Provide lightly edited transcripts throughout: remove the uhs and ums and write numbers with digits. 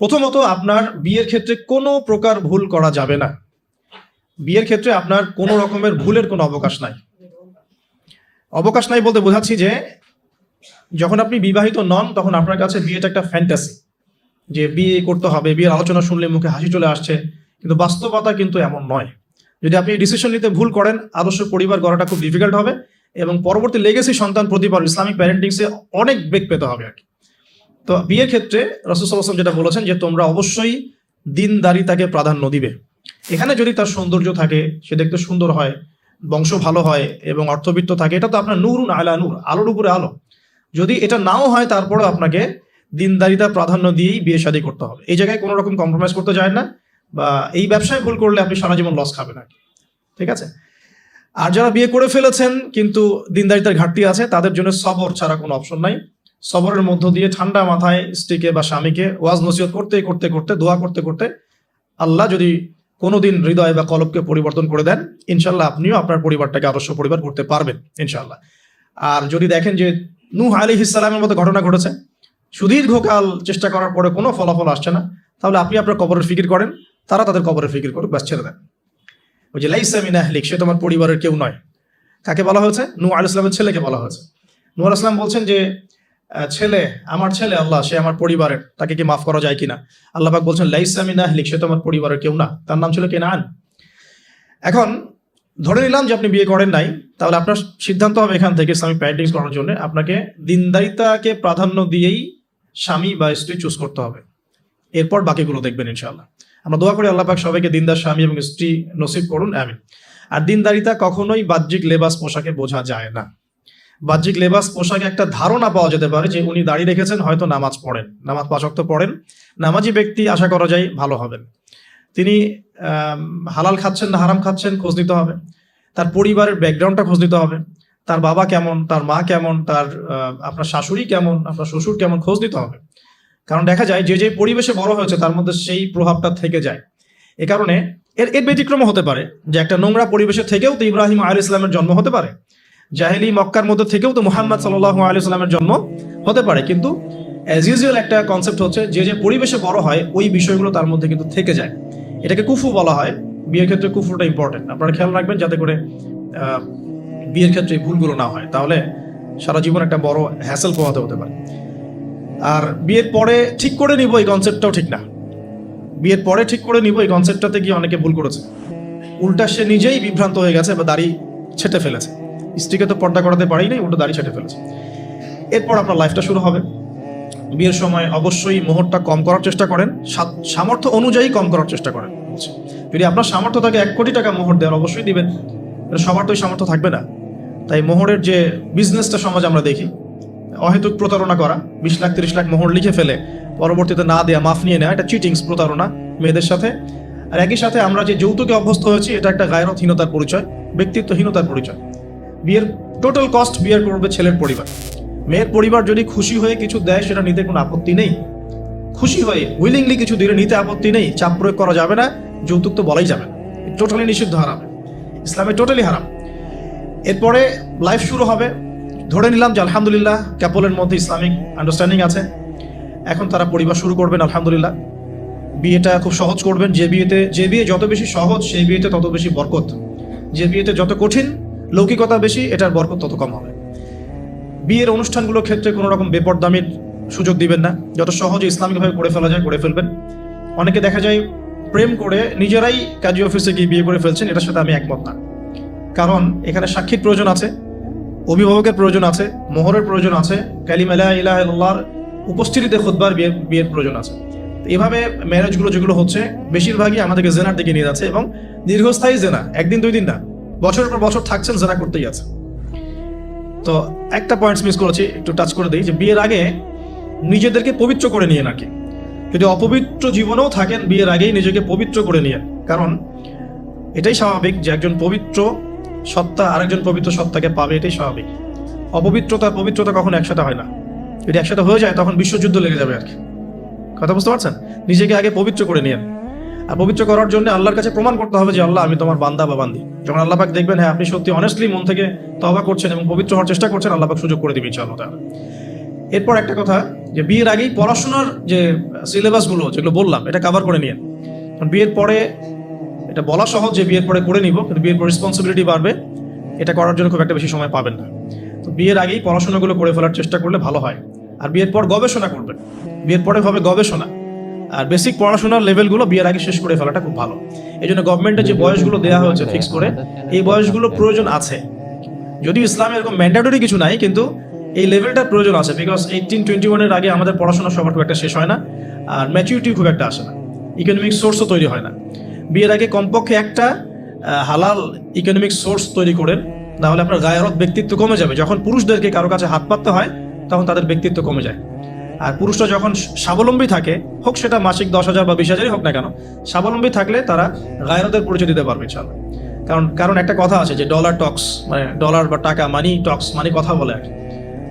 প্রথমত, আপনার বিয়ের ক্ষেত্রে কোনো প্রকার ভুল করা যাবে না। বিয়ের ক্ষেত্রে আপনার কোনো রকমের ভুলের কোনো অবকাশ নাই। অবকাশ নাই বলতে বোঝাচ্ছি যে যখন আপনি বিবাহিত নন তখন আপনার কাছে বিয়েটা একটা ফ্যান্টাসি, যে বিয়ে করতে হবে, বিয়ের আলোচনা শুনলে মুখে হাসি চলে আসছে, কিন্তু বাস্তবতা কিন্তু এমন নয়। যদি আপনি ডিসিশন নিতে ভুল করেন, আদর্শ পরিবার গড়াটা খুব ডিফিকাল্ট হবে এবং পরবর্তী লেগেসি সন্তান প্রতিপাল ইসলামিক প্যারেন্টিংসে অনেক বেগ পেতে হবে আর কি। তো বিয়ের ক্ষেত্রে রাসূল সাল্লাল্লাহু আলাইহি ওয়াসাল্লাম যেটা বলেছেন যে তোমরা অবশ্যই দিনদারিতাকে প্রাধান্য দিবে। এখানে যদি তার সৌন্দর্য থাকে, সে দেখতে সুন্দর হয়, বংশ ভালো হয় এবং অর্থবিত্ত থাকে, এটা তো আপনার নূরুন আলা নূর, আলোর উপরে আলো। যদি এটা নাও হয় তারপরেও আপনাকে দিনদারিতা প্রাধান্য দিয়েই বিয়ে শাদী করতে হবে। এই জায়গায় কোনো রকম কম্প্রোমাইজ করতে যায় না, বা এই ব্যবসায় ভুল করলে আপনি সারা জীবন লস খাবেন আর কি। ঠিক আছে। আর যারা বিয়ে করে ফেলেছেন কিন্তু দিনদারিতার ঘাটতি আছে, তাদের জন্য সবর ছাড়া কোনো অপশন নাই। সবরের মধ্য দিয়ে ঠান্ডা মাথায় স্ত্রীকে বা স্বামীকে ওয়াজ নসিহত করতে করতে করতে, দোয়া করতে করতে, আল্লাহ যদি কোনোদিন হৃদয় বা কলবকে পরিবর্তন করে দেন, ইনশাল্লাহ আপনিও আপনার পরিবারটাকে আদর্শ পরিবার করতে পারবেন ইনশাল্লাহ। আর যদি দেখেন যে নূহ আলাইহিস সালামের মতো ঘটনা ঘটেছে, সুদীর্ঘকাল চেষ্টা করার পরে কোনো ফলাফল আসছে না, তাহলে আপনি আপনার কবরের ফিকির করেন, তারা তাদের কবরের ফিকির করুক, ব্যাস ছেড়ে দেন। ওই যে লাইসা মিন আহলিক, সে তোমার পরিবারের কেউ নয়। কাকে বলা হয়েছে? নূহ আলাইহিস সালামের ছেলেকে বলা হয়েছে। নূহ আলাইহিস সালাম বলছেন যে ছেলে, আমার ছেলে আল্লাহ, সে আমার পরিবারের, তাকে কি মাফ করা যায় কিনা? আল্লাহ পাক বলছেন লাইসা মিন আহলিক, সে তোমার পরিবারের কেউ না। তার নাম ছিল কেনান। এখন ধরে নিলাম যে আপনি বিয়ে করেন নাই, তাহলে আপনার সিদ্ধান্ত হবে এখান থেকে ইসলামিক প্যারেন্টিংস করার জন্য আপনাকে দিনদারিতাকে প্রাধান্য দিয়েই স্বামী বা স্ত্রী চুজ করতে হবে। এরপর বাকিগুলো দেখবেন ইনশাআল্লাহ। আমরা দোয়া করি আল্লাহ পাক সবাইকে দিনদার স্বামী এবং স্ত্রী নসিব করুন, আমিন। আর দিনদারিতা কখনোই বাহ্যিক লেবাস পোশাকে বোঝা যায় না। বাহ্যিক লেবাস পোশাকে একটা ধারণা পাওয়া যেতে পারে যে উনি দাড়ি রেখেছেন, হয়তো নামাজ পড়েন, নামাজ 5 ওয়াক্ত পড়েন, নামাজি ব্যক্তি, আশা করা যায় ভালো হবেন। তিনি হালাল খাচ্ছেন না হারাম খাচ্ছেন খোঁজ নিতে হবে, তার পরিবারের ব্যাকগ্রাউন্ডটা খোঁজ নিতে হবে, তার বাবা কেমন, তার মা কেমন, তার আপনার শাশুড়ি কেমন, আপনার শ্বশুর কেমন, খোঁজ নিতে হবে। কারণ দেখা যায় যে যে পরিবেশে বড় হয়েছে তার মধ্যে সেই প্রভাবটা থেকে যায়। এ কারণে এর ব্যতিক্রম হতে পারে যে একটা নোংরা পরিবেশে থেকেও তো ইব্রাহিম আলাইহিস সালামের জন্ম হতে পারে, জাহেলি মক্কার মধ্যে থেকেও তো মুহাম্মদ সাল্লাল্লাহু আলাইহি সাল্লামের জন্ম হতে পারে। কিন্তু অ্যাজ ইউজুয়াল একটা কনসেপ্ট হচ্ছে যে যে পরিবেশে বড় হয় ওই বিষয়গুলো তার মধ্যে কিন্তু থেকে যায়। এটাকে কুফু বলা হয়। বিয়ের ক্ষেত্রে কুফুটা ইম্পর্টেন্ট, আপনারা খেয়াল রাখবেন যাতে করে বিয়ের ক্ষেত্রে ভুলগুলো না হয়, তাহলে সারা জীবন একটা বড় হ্যাসেল পোহাতে হতে পারে। আর বিয়ের পরে ঠিক করে নিব এই কনসেপ্টটাও ঠিক না। বিয়ের পরে ঠিক করে নিব এই কনসেপ্টটাতে গিয়ে অনেকে ভুল করেছে, উল্টা সে নিজেই বিভ্রান্ত হয়ে গেছে বা দাড়ি ছেটে ফেলেছে। স্ত্রীকে তো পর্দা করাতে পারেই নাই, উল্টো দাড়ি ছেটে ফেলেছে। এরপর আপনার লাইফটা শুরু হবে। বিয়ের সময় অবশ্যই মোহরটা কম করার চেষ্টা করেন, সামর্থ্য অনুযায়ী কম করার চেষ্টা করেন। যদি আপনার সামর্থ্য থাকে 1 কোটি টাকা মোহর দেওয়ার, অবশ্যই দিবেন। সবার তো সামর্থ্য থাকবে না। তাই মোহরের যে বিজনেসটা সমাজে আমরা দেখি, অহেতুক প্রতারণা করা, 20 লাখ 30 লাখ মোহর লিখে ফেলে পরবর্তীতে না দেয়া, মাফ নিয়ে নেওয়া, এটা চিটিংস, প্রতারণা মেয়েদের সাথে। আর একই সাথে আমরা যে যৌতুকে অভ্যস্ত হয়েছি, এটা একটা গায়রতহীনতার পরিচয়, ব্যক্তিত্বহীনতার পরিচয়। বিয়ের টোটাল কস্ট বিয়ার করবে ছেলের পরিবার। মেয়ের পরিবার যদি খুশি হয়ে কিছু দেয় সেটা নিতে কোনো আপত্তি নেই, খুশি হয়ে উইলিংলি কিছু দিলে নিতে আপত্তি নেই। চাপ প্রয়োগ করা যাবে না, যৌতুক তো বলাই যাবে না, টোটালি নিষিদ্ধ, হারাম, ইসলামে টোটালি হারাম। এরপরে লাইফ শুরু হবে। ধরে নিলাম যে আলহামদুলিল্লাহ কাপলের মধ্যে ইসলামিক আন্ডারস্ট্যান্ডিং আছে, এখন তারা পরিবার শুরু করবেন আলহামদুলিল্লাহ। বিয়েটা খুব সহজ করবেন। যে বিয়ে যত বেশি সহজ সেই বিয়েতে তত বেশি বরকত, যে বিয়েতে যত কঠিন, লৌকিকতা বেশি, এটার বরকত তত কম হবে। বিয়ের অনুষ্ঠানগুলোর ক্ষেত্রে কোনো রকম বেপরদামির সুযোগ দিবেন না, যত সহজে ইসলামিকভাবে করে ফেলা যায় করে ফেলবেন। অনেকে দেখা যায় প্রেম করে নিজেরাই কাজী অফিসে গিয়ে বিয়ে করে ফেলছেন, এটার সাথে আমি একমত না। কারণ এখানে সাক্ষীর প্রয়োজন আছে, অভিভাবকের প্রয়োজন আছে, মোহরের প্রয়োজন আছে, কালিমা লা ইলাহা ইল্লাল্লাহর উপস্থিতিতে খুতবার বিয়ের প্রয়োজন আছে। এভাবে ম্যারেজগুলো যেগুলো হচ্ছে বেশিরভাগই আমাদেরকে জেনার দিকে নিয়ে যাচ্ছে, এবং দীর্ঘস্থায়ী জেনা, 1 দিন 2 দিন না, বছরের পর বছর থাকছেন, জেনা করতেই আছে। তো একটা পয়েন্টস মিস করেছি, একটু টাচ করে দিই, যে বিয়ের আগে নিজেদেরকে পবিত্র করে নিয়ে নাকি, যদি অপবিত্র জীবনেও থাকেন বিয়ের আগেই নিজেকে পবিত্র করে নিয়ে। কারণ এটাই স্বাভাবিক যে একজন পবিত্র সত্তা আরেকজন পবিত্র সত্তাকে পাবে, এটাই স্বাভাবিক। অপবিত্রতা আর পবিত্রতা কখনো একসাথে হয় না। যদি একসাথে হয়ে যায় তখন বিশ্বযুদ্ধ লেগে যাবে আর কি। কথা বুঝতে পারছেন? নিজেকে আগে পবিত্র করে নিয়ে, আর পবিত্র করার জন্য আল্লাহর কাছে প্রমাণ করতে হবে যে আল্লাহ আমি তোমার বান্দা বা বান্দি। যখন আল্লাহ পাক দেখবেন হ্যাঁ আপনি সত্যি অনেস্টলি মন থেকে তওবা করছেন এবং পবিত্র হওয়ার চেষ্টা করছেন, আল্লাহ পাক সুযোগ করে দিবেন ইনশাআল্লাহ তাআলা। এরপর একটা কথা, যে বিয়ের আগেই পড়াশোনার যে সিলেবাসগুলো যেগুলো বললাম এটা কভার করে নিন। কারণ বিয়ের পরে এটা বলা সহজ যে বিয়ের পরে করে নিব, কিন্তু বিয়ের পর রেসপন্সিবিলিটি বাড়বে, এটা করার জন্য খুব একটা বেশি সময় পাবেন না। তো বিয়ের আগেই পড়াশোনাগুলো করে ফেলার চেষ্টা করলে ভালো হয়। আর বিয়ের পর গবেষণা করবেন, বিয়ের পরে হবে গবেষণা। আর বেসিক পড়াশোনার লেভেলগুলো বিয়ের আগে শেষ করে ফেলাটা খুব ভালো। এই জন্য গভর্নমেন্টের যে বয়সগুলো দেওয়া হয়েছে ফিক্স করে, এই বয়সগুলো প্রয়োজন আছে। যদিও ইসলামে এরকম ম্যান্ডেটরি কিছু নাই, কিন্তু এই লেভেলটার প্রয়োজন আছে। বিকজ 18-21 আগে আমাদের পড়াশোনা সবার খুব একটা শেষ হয় না, আর ম্যাচুরিটি খুব একটা আসে না, ইকোনমিক সোর্সও তৈরি হয় না। বিয়ের আগে কমপক্ষে একটা হালাল ইকোনমিক সোর্স তৈরি করেন, না হলে আপনার গায়রত ব্যক্তিত্ব কমে যাবে। যখন পুরুষদেরকে কারো কাছে হাত পাততে হয় তখন তাদের ব্যক্তিত্ব কমে যায়। আর পুরুষরা যখন স্বাবলম্বী থাকে, হোক সেটা মাসিক 10,000 বা 20,000 হোক না কেন, স্বাবলম্বী থাকলে তারা গায়রতের পরিচয় দিতে পারবে ইনশাআল্লাহ। কারণ একটা কথা আছে যে ডলার টক্স, মানে ডলার বা টাকা, মানি টক্স, মানে কথা বলে আর কি।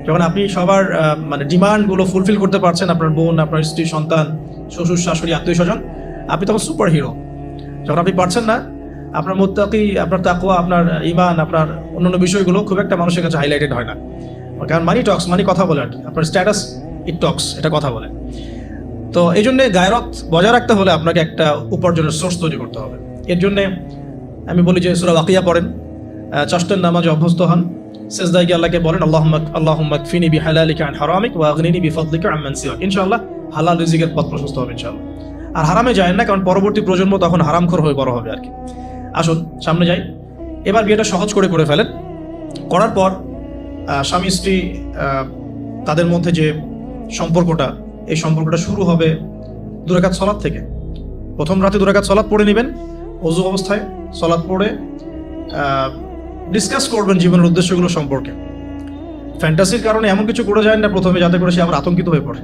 যখন আপনি সবার মানে ডিমান্ডগুলো ফুলফিল করতে পারছেন, আপনার বোন, আপনার স্ত্রী, সন্তান, শ্বশুর শাশুড়ি, আত্মীয় স্বজন, আপনি তখন সুপার হিরো। যখন আপনি পারছেন না, আপনার মুত্তাকি, আপনার তাকওয়া, আপনার ঈমান, আপনার অন্যান্য বিষয়গুলো খুব একটা মানুষের কাছে হাইলাইটেড হয় না। কারণ মানি টক্স, মানে কথা বলে আর কি। আপনার স্ট্যাটাস ইট টক্স, এটা কথা বলে। তো এই জন্যে গায়রত বজায় রাখতে হলে আপনাকে একটা উপার্জনের সোর্স তৈরি করতে হবে। এর জন্যে আমি বলি যে সূরা ওয়াকিয়া পড়েন, চারটার নামাজে অভ্যস্ত হন, সেজদায় গিয়ে আল্লাহকে বলেন আল্লাহুম্মা কফিনি বিহালালিকা আন হারামিক ওয়া আগনিনি বিফাদলিকা আম্মান সিওয়াক। ইনশাআল্লাহ হালাল রিজিকের পথ প্রশস্ত হবে ইনশাআল্লাহ। আর হারামে যায় না, কারণ পরবর্তী প্রজন্ম তখন হারামখোর হয়ে বড় হবে আর কি। আসুন সামনে যাই। এবার বিয়েটা সহজ করে ফেলেন। করার পর স্বামী স্ত্রী তাদের মধ্যে যে সম্পর্কটা, এই সম্পর্কটা শুরু হবে 2 রাকাত সালাত থেকে। প্রথম রাতে 2 রাকাত সালাত পড়ে নেবেন, ওযু অবস্থায় সালাত পড়ে ডিসকাস করবেন জীবনের উদ্দেশ্যগুলো সম্পর্কে। ফ্যান্টাসির কারণে এমন কিছু করে যায় না প্রথমে, যাতে করে সে আবার আতঙ্কিত হয়ে পড়ে।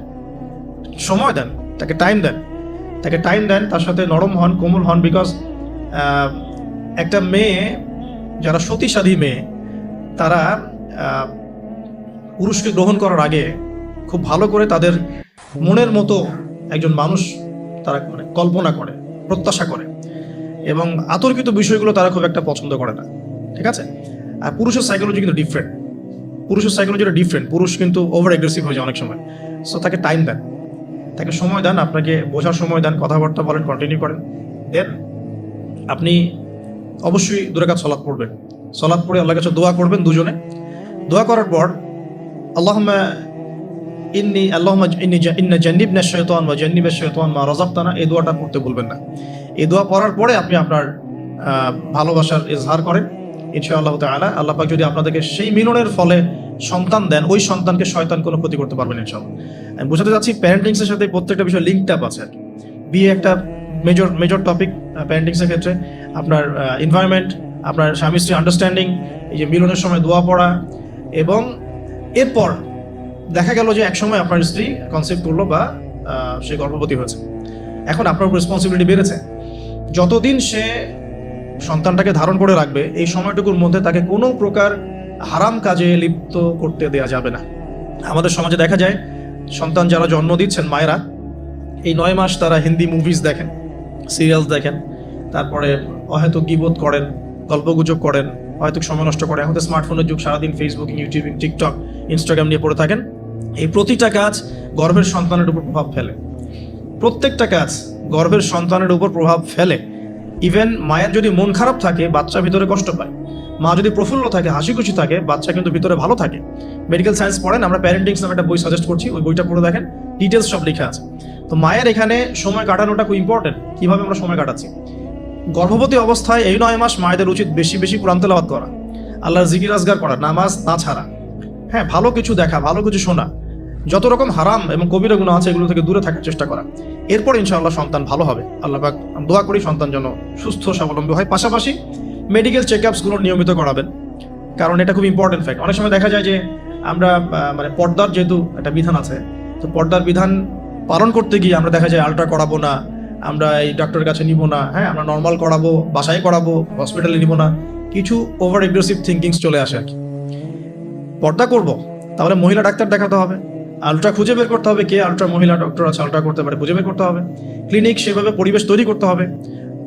সময় দেন, তাকে টাইম দেন, তার সাথে নরম হন, কোমল হন। বিকজ একটা মেয়ে, যারা সতীসাধী মেয়ে, তারা পুরুষকে গ্রহণ করার আগে খুব ভালো করে তাদের মনের মতো একজন মানুষ তারা মানে কল্পনা করে, প্রত্যাশা করে, এবং আতর্কিত বিষয়গুলো তারা খুব একটা পছন্দ করে না। ঠিক আছে? আর পুরুষের সাইকোলজি কিন্তু ডিফারেন্ট। পুরুষ কিন্তু ওভার অ্যাগ্রেসিভ হয়ে যায় অনেক সময়। সো তাকে টাইম দেন, তাকে সময় দেন, আপনাকে বোঝার সময় দেন, কথাবার্তা বলেন, কন্টিনিউ করেন। দেন আপনি অবশ্যই 2 রাকাত সালাত পড়বেন। সালাত পড়ে আল্লাহর কাছে দোয়া করবেন দুজনে। দোয়া করার পর আল্লাহুম্মা ইন্না জান্নিবনা শাইতান ওয়া জান্নিবাশ শাইতান মা রাযাকতানা, এই দোয়াটা পড়তে ভুলবেন না। এই দোয়া পড়ার পরে আপনি আপনার ভালোবাসার ইজহার করেন। ইনশাআল্লাহ তাআলা আল্লাহ পাক যদি আপনাদেরকে সেই মিলনের ফলে সন্তান দেন, ওই সন্তানকে শয়তান কোনো ক্ষতি করতে পারবেন ইনশাআল্লাহ। আমি বোঝাতে চাচ্ছি প্যারেন্টিংসের সাথে প্রত্যেকটা বিষয় লিঙ্কড আপ আছে আর কি। বিয়ে একটা মেজর টপিক প্যারেন্টিংসের ক্ষেত্রে। আপনার এনভায়রনমেন্ট, আপনার স্বামী স্ত্রী আন্ডারস্ট্যান্ডিং, এই যে মিলনের সময় দোয়া পড়া, এবং এরপর দেখা গেল যে একসময় আপনার স্ত্রী কনসেপ্ট করলো বা সে গর্ভবতী হয়েছে। এখন আপনার রেসপন্সিবিলিটি বেড়েছে। যতদিন সে সন্তানটাকে ধারণ করে রাখবে, এই সময়টুকুর মধ্যে তাকে কোনো প্রকার হারাম কাজে লিপ্ত করতে দেওয়া যাবে না। আমাদের সমাজে দেখা যায় সন্তান যারা জন্ম দিচ্ছেন, মায়েরা, এই 9 মাস তারা হিন্দি মুভিজ দেখেন, সিরিয়ালস দেখেন, তারপরে হয়তো গীবত করেন, গল্পগুজব করেন, হয়তো সময় নষ্ট করে। এখন তো স্মার্টফোনের যুগ, সারাদিন ফেসবুক, ইউটিউব, টিকটক, ইনস্টাগ্রাম নিয়ে পড়ে থাকেন। এই প্রতিটা কাজ গর্ভের সন্তানের উপর প্রভাব ফেলে। প্রত্যেকটা কাজ গর্ভের সন্তানের উপর প্রভাব ফেলে। ইভেন মায়ের যদি মন খারাপ থাকে, বাচ্চা ভিতরে কষ্ট পায়। মা যদি প্রফুল্ল থাকে, হাসি খুশি থাকে, বাচ্চা কিন্তু ভিতরে ভালো থাকে। মেডিকেল সায়েন্স পড়েন, আমরা প্যারেন্টিংস নামে একটা বই সাজেস্ট করছি, ওই বইটা পড়ে দেখেন, ডিটেলস সব লেখা আছে। তো মায়ের এখানে সময় কাটানোটা খুব ইম্পর্টেন্ট। কিভাবে আমরা সময় কাটাচ্ছি? গর্ভবতী অবস্থায় এই 9 মাস মায়েদের উচিত বেশি কোরআন তেলাওয়াত করা, আল্লাহর জিকির আজগার করা, নামাজ না ছাড়া, হ্যাঁ, ভালো কিছু দেখা, ভালো কিছু শোনা, যত রকম হারাম এবং কবিরা গুনাহ আছে এগুলো থেকে দূরে থাকার চেষ্টা করা। এরপর ইনশাআল্লাহ সন্তান ভালো হবে। আল্লাহ পাক দোয়া করি সন্তান যেন সুস্থ স্বাবলম্বী হয়। পাশাপাশি মেডিকেল চেকআপসগুলো নিয়মিত করাবেন, কারণ এটা খুব ইম্পর্টেন্ট ফ্যাক্ট। অনেক সময় দেখা যায় যে আমরা মানে পর্দার যেহেতু একটা বিধান আছে, তো পর্দার বিধান পালন করতে গিয়ে আমরা দেখা যায় আলট্রা করাবো না, আমরা এই ডাক্তারের কাছে নিব না, হ্যাঁ, আমরা নর্মাল করাবো, বাসায় করাবো, হসপিটালে নিব না, কিছু ওভার এগ্রেসিভ থিঙ্কিংস চলে আসে আর কি। পর্দা করবো, তাহলে মহিলা ডাক্তার দেখাতে হবে, আলট্রা খুঁজে বের করতে হবে, কে আলট্রা মহিলা ডক্টর আছে, আলট্রা করতে পারে, খুঁজে বের করতে হবে, ক্লিনিক সেভাবে পরিবেশ তৈরি করতে হবে।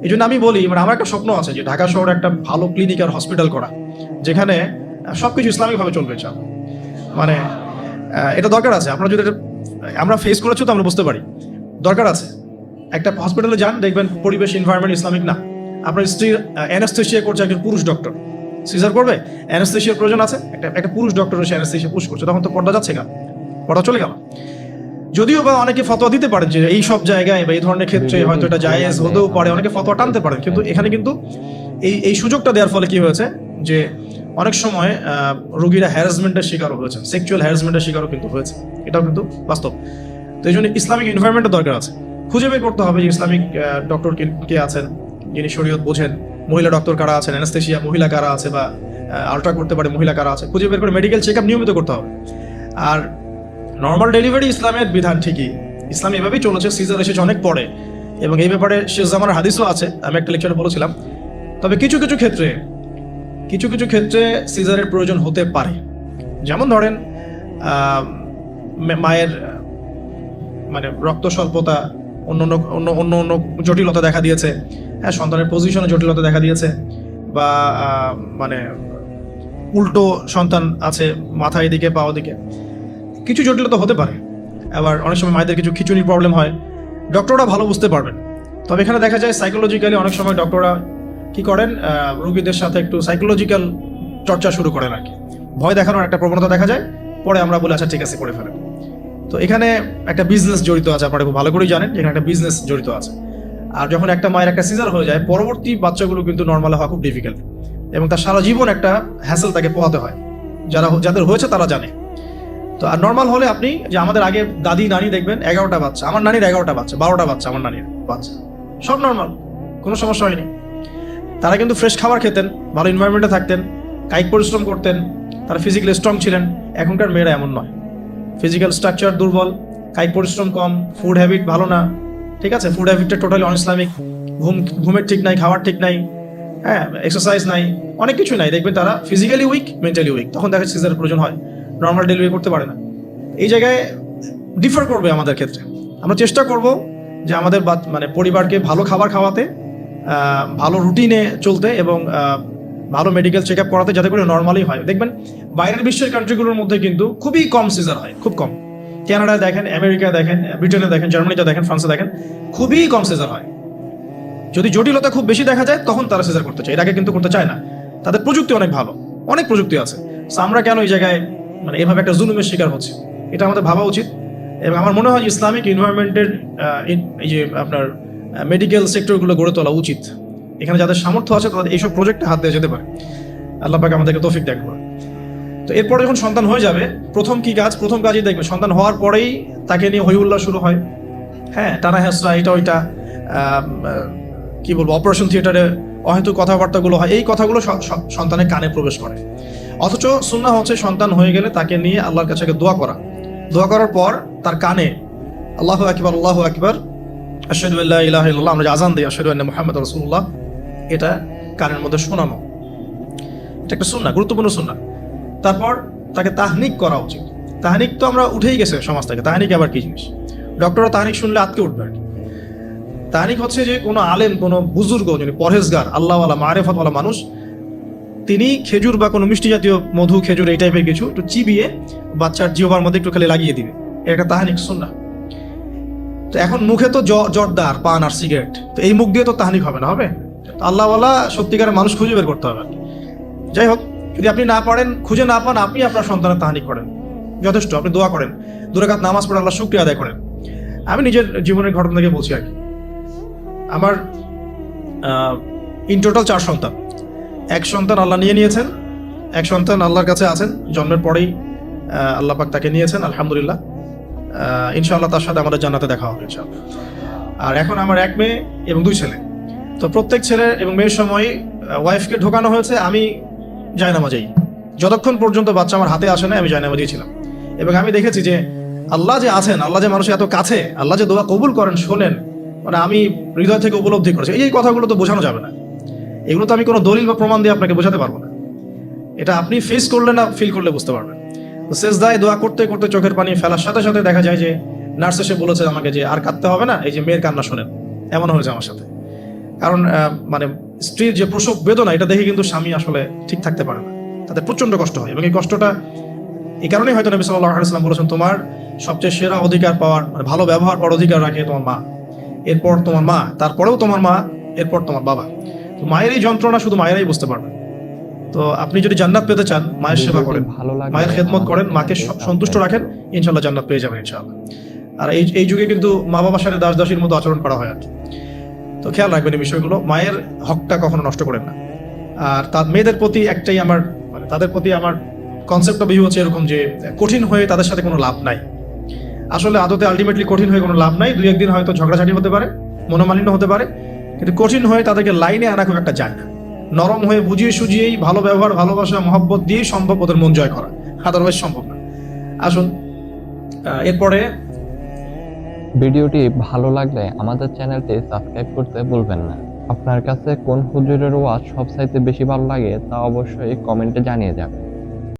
এই জন্য আমি বলি, মানে আমার একটা স্বপ্ন আছে যে ঢাকা শহরে একটা ভালো ক্লিনিক আর হসপিটাল করা, যেখানে সবকিছু ইসলামিকভাবে চলবে। মানে এটা দরকার আছে। আপনারা যদি আমরা ফেস করেছি তো আমরা বুঝতে পারি দরকার আছে। একটা হসপিটালে যান, দেখবেন পরিবেশ এনভায়রনমেন্ট ইসলামিক না। আপনার স্ত্রীর অ্যানাস্থেসিয়া করছে একজন পুরুষ ডক্টর, সিজার করবে, অ্যানাস্থেসিয়ার প্রয়োজন আছে, একটা পুরুষ ডক্টর এসে অ্যানাস্থেসিয়া পুশ করছে, তখন তো পর্দা যাচ্ছে কেন? পর্দা চলে গেল। যদিও বা অনেকে ফতোয়া দিতে পারেন যে এই সব জায়গায় বা এই ধরনের ক্ষেত্রে হয়তো এটা জায়েজ হতেও পারে, অনেকে ফতোয়া টানতে পারেন, কিন্তু এখানে কিন্তু এই সুযোগটা দেওয়ার ফলে কি হয়েছে যে অনেক সময় রোগীরা হ্যারাসমেন্টের শিকারও হয়েছে, সেক্সুয়াল হ্যারাসমেন্টের শিকারও কিন্তু হয়েছে, এটাও কিন্তু বাস্তব। তো এই জন্য ইসলামিক এনভায়রনমেন্টের দরকার আছে। খুঁজে বের করতে হবে যে ইসলামিক ডক্টর কে আছেন যিনি শরীয়ত বোঝেন, মহিলা ডক্টর কারা আছেন, অ্যানাস্থেসিয়া মহিলা কারা আছে, বা আল্ট্রা করতে পারে মহিলা কারা আছে, খুঁজে বের করে মেডিকেল চেক আপ নিয়মিত করতে হবে। আর নর্মাল ডেলিভারি ইসলামের বিধান ঠিকই, ইসলাম এভাবেই চলেছে, সিজার এসেছে অনেক পরে, এবং এই ব্যাপারে শেষ জামানার হাদিসও আছে, আমি একটা লেকচারে বলেছিলাম। তবে কিছু কিছু ক্ষেত্রে সিজারের প্রয়োজন হতে পারে। যেমন ধরেন মায়ের মানে রক্ত স্বল্পতা, অন্য অন্য জটিলতা দেখা দিয়েছে, হ্যাঁ, সন্তানের পজিশনে জটিলতা দেখা দিয়েছে, বা মানে উল্টো সন্তান আছে, মাথা এদিকে পা ওদিকে, কিছু জটিলতা হতে পারে। আবার অনেক সময় মায়েদের কিছু খিচুনির প্রবলেম হয়, ডক্টররা ভালো বুঝতে পারবেন। তবে এখানে দেখা যায় সাইকোলজিক্যালি অনেক সময় ডক্টররা কি করেন, রোগীদের সাথে একটু সাইকোলজিক্যাল চর্চা শুরু করেন আর কি, ভয় দেখানোর একটা প্রবণতা দেখা যায়। পরে আমরা বলি আচ্ছা ঠিক আছে করে ফেলেন। তো এখানে একটা বিজনেস জড়িত আছে, আপনারা খুব ভালো করেই জানেন যেখানে একটা বিজনেস জড়িত আছে। আর যখন একটা মায়ের একটা সিজার হয়ে যায়, পরবর্তী বাচ্চাগুলো কিন্তু নর্মাল হওয়া খুব ডিফিকাল্ট, এবং তার সারা জীবন একটা হ্যাসেল তাকে পোহাতে হয়। যাদের হয়েছে তারা জানে। তো আর নর্মাল হলে আপনি যে আমাদের আগে দাদি নানি দেখবেন 11টা বাচ্চা, আমার নানির 11টা বাচ্চা, 12টা বাচ্চা, আমার নানির বাচ্চা, সব নর্মাল, কোনো সমস্যা হয়নি। তারা কিন্তু ফ্রেশ খাবার খেতেন, ভালো এনভায়রনমেন্টে থাকতেন, কায়িক পরিশ্রম করতেন, তারা ফিজিক্যালি স্ট্রং ছিলেন। এখনকার মেয়েরা এমন নয়, ফিজিক্যাল স্ট্রাকচার দুর্বল, কায়িক পরিশ্রম কম, ফুড হ্যাবিট ভালো না, ঠিক আছে, ফুড হ্যাবিটটা টোটালি অন ইসলামিক, ঘুমের ঠিক নাই, খাওয়ার ঠিক নাই, হ্যাঁ, এক্সারসাইজ নাই, অনেক কিছু নাই। দেখবেন তারা ফিজিক্যালি উইক, মেন্টালি উইক, তখন দেখা সিজারের প্রয়োজন হয়, নর্মাল ডেলিভারি করতে পারে না। এই জায়গায় ডিফার করবে আমাদের ক্ষেত্রে। আমরা চেষ্টা করব যে আমাদের মানে পরিবারকে ভালো খাবার খাওয়াতে, ভালো রুটিনে চলতে, এবং ভালো মেডিকেল চেক আপ করাতে, যাতে করে নর্মালি হয়। দেখবেন বাইরের বিশ্বের কান্ট্রিগুলোর মধ্যে কিন্তু খুবই কম সিজার হয়, খুব কম। কানাডায় দেখেন, আমেরিকায় দেখেন, ব্রিটেনে দেখেন, জার্মানিতে দেখেন, ফ্রান্সে দেখেন, খুবই কম সিজার হয়। যদি জটিলতা খুব বেশি দেখা যায় তখন তারা সিজার করতে চায়, এর আগে কিন্তু করতে চায় না। তাদের প্রযুক্তি অনেক ভালো, অনেক প্রযুক্তি আছে। আমরা কেন এই জায়গায় মানে এভাবে একটা জুলুমের শিকার হচ্ছে, এটা আমাদের ভাবা উচিত। এবং আমার মনে হয় ইসলামিক এনভায়রনমেন্টের এই যে আপনার মেডিকেল সেক্টরগুলো গড়ে তোলা উচিত। এখানে যাদের সামর্থ্য আছে তাদের এইসব প্রজেক্টে হাত দেওয়া যেতে পারে। আল্লাহ পাক আমাদেরকে তৌফিক দান করুন। তো এরপরে যখন সন্তান হয়ে যাবে, প্রথম কাজই দেখবে, সন্তান হওয়ার পরেই তাকে নিয়ে হইহুল্লাহ শুরু হয়, হ্যাঁ, টানা হেসরা, এটা ওইটা, কি বলবো, অপারেশন থিয়েটারে অহেতুক কথাবার্তাগুলো হয়, এই কথাগুলো সন্তানের কানে প্রবেশ করে। অথচ সুন্নাহ হচ্ছে সন্তান হয়ে গেলে তাকে নিয়ে আল্লাহর কাছে দোয়া করার পর তার কানে আল্লাহু আকবার, আল্লাহু আকবার, আশহাদু আল্লা ইলাহা ইল্লাল্লাহ, আমরা যে আযান দিই আশহাদু আন্না মুহাম্মাদুর রাসূলুল্লাহ, এটা কানের মধ্যে শোনানো, এটা একটা সুন্নাহ, গুরুত্বপূর্ণ সুন্নাহ। তারপর তাকে তাহনিক করা উচিত। তাহনিক তো আমরা উঠেই গেছে সমাজ থেকে, তাহনিক আবার কি জিনিস? ডক্টররা তাহনিক শুনলে আটকে উঠবে আর কি। তাহনিক হচ্ছে যে কোনো আলেম, কোনো বুজুর্গ, যিনি পরহেজগার, আল্লাহওয়ালা, মারেফতওয়ালা মানুষ, তিনি খেজুর বা কোনো মিষ্টি জাতীয় মধু, খেজুর, এই টাইপের কিছু একটু চিবিয়ে বাচ্চার জিহ্বার মধ্যে একটু খালি লাগিয়ে দিবে, এটা তাহনিক সুন্নাহ। তো এখন মুখে তো জর্দার, পান আর সিগারেট, তো এই মুখ দিয়ে তো তাহনিক হবে না, হবে? আল্লাহওয়ালা সত্যিকারের মানুষ খুঁজে বের করতে হবে। যাই হোক, যদি আপনি না পারেন, খুঁজে না পান, আপনি আপনার সন্তানের তাহনিক করেন, যথেষ্ট। আপনি দোয়া করেন, 2 রাকাত নামাজ পড়ে আল্লাহ শুকরিয়া আদায় করেন। আমি নিজের জীবনের ঘটনা থেকে বলছি আর কি। আমার ইন টোটাল 4 সন্তান। 1 সন্তান আল্লাহ নিয়েছেন, 1 সন্তান আল্লাহর কাছে আছেন, জন্মের পরেই আল্লাহ পাক তাকে নিয়েছেন, আলহামদুলিল্লাহ। ইনশাআল্লাহ তার সাথে আমাদের জান্নাতে দেখা হবে ইনশাআল্লাহ। আর এখন আমার 1 মেয়ে এবং 2 ছেলে। তো প্রত্যেক ছেলে এবং মেয়ের সময় ওয়াইফকে ঢোকানো হয়েছে, আমি জায়নামাজেই, যতক্ষণ পর্যন্ত বাচ্চা আমার হাতে আসে না আমি জায়নামাজেই ছিলাম। এবং আমি দেখেছি যে আল্লাহ যে আছেন, আল্লাহ যে মানুষের এত কাছে, আল্লাহ যে দোয়া কবুল করেন, শোনেন, মানে আমি হৃদয় থেকে উপলব্ধি করেছি। এই কথাগুলো তো বোঝানো যাবে না, এগুলো তো আমি কোনো দলিল বা প্রমাণ দিয়ে আপনাকে বোঝাতে পারবো না। এটা আপনি ফেস করলে না, ফিল করলে বুঝতে পারবেন। তো সেজদায় দোয়া করতে করতে চোখের পানি ফেলার সাথে সাথে দেখা যায় যে নার্স এসে বলেছে আমাকে যে আর কাঁদতে হবে না, এই যে মেয়ের কান্না শোনেন। এমন হয়েছে আমার সাথে। কারণ মানে স্ত্রীর যে প্রসব বেদনা, এটা দেখে কিন্তু স্বামী আসলে ঠিক থাকতে পারে না, তাদের প্রচন্ড কষ্ট হয়। এবং এই কষ্টটা এই কারণেই হয়তো নবী সাল্লাল্লাহু আলাইহি ওয়াসাল্লাম বলেছেন, তোমার সবচেয়ে সেরা অধিকার পাওয়ার, মানে ভালো ব্যবহার পাওয়ার অধিকার রাখে তোমার মা, এরপর তোমার মা, তারপরেও তোমার মা, এরপর তোমার বাবা। তো মায়ের এই যন্ত্রণা শুধু মায়েরাই বুঝতে পারবে। তো আপনি যদি জান্নাত পেতে চান, মায়ের সেবা করেন, মায়ের খেদমত করেন, মাকে সন্তুষ্ট রাখেন, ইনশাল্লাহ জান্নাত পেয়ে যাবেন ইনশাআল্লাহ। আর এই যুগে কিন্তু মা বাবার সাথে দাস দাসীর মতো আচরণ করা হয় আর কি। তো খেয়াল রাখবেন এই বিষয়গুলো, মায়ের হকটা কখনো নষ্ট করেন না। আর তার মেয়েদের প্রতি একটাই আমার, মানে তাদের প্রতি আমার কনসেপ্ট অফ ভিউ হচ্ছে এরকম যে কঠিন হয়ে তাদের সাথে কোনো লাভ নাই। আসলে আদতে আলটিমেটলি কঠিন হয়ে কোনো লাভ নাই। দুই একদিন হয়তো ঝগড়াঝাটি হতে পারে, মনোমালিন্য হতে পারে, কিন্তু কঠিন হয়ে তাদেরকে লাইনে আনা খুব একটা যায় না। নরম হয়ে বুঝিয়ে সুঝিয়েই, ভালো ব্যবহার, ভালোবাসা, মহব্বত দিয়েই সম্ভব ওদের মন জয় করা, আদারওয়াইজ সম্ভব না। আসুন এরপরে, ভিডিওটি ভালো লাগলে আমাদের চ্যানেলটি সাবস্ক্রাইব করতে ভুলবেন না। আপনার কাছে কোন হুজুরের ওয়াজ সবচাইতে বেশি ভালো লাগে তা অবশ্যই কমেন্টে জানিয়ে যাবেন।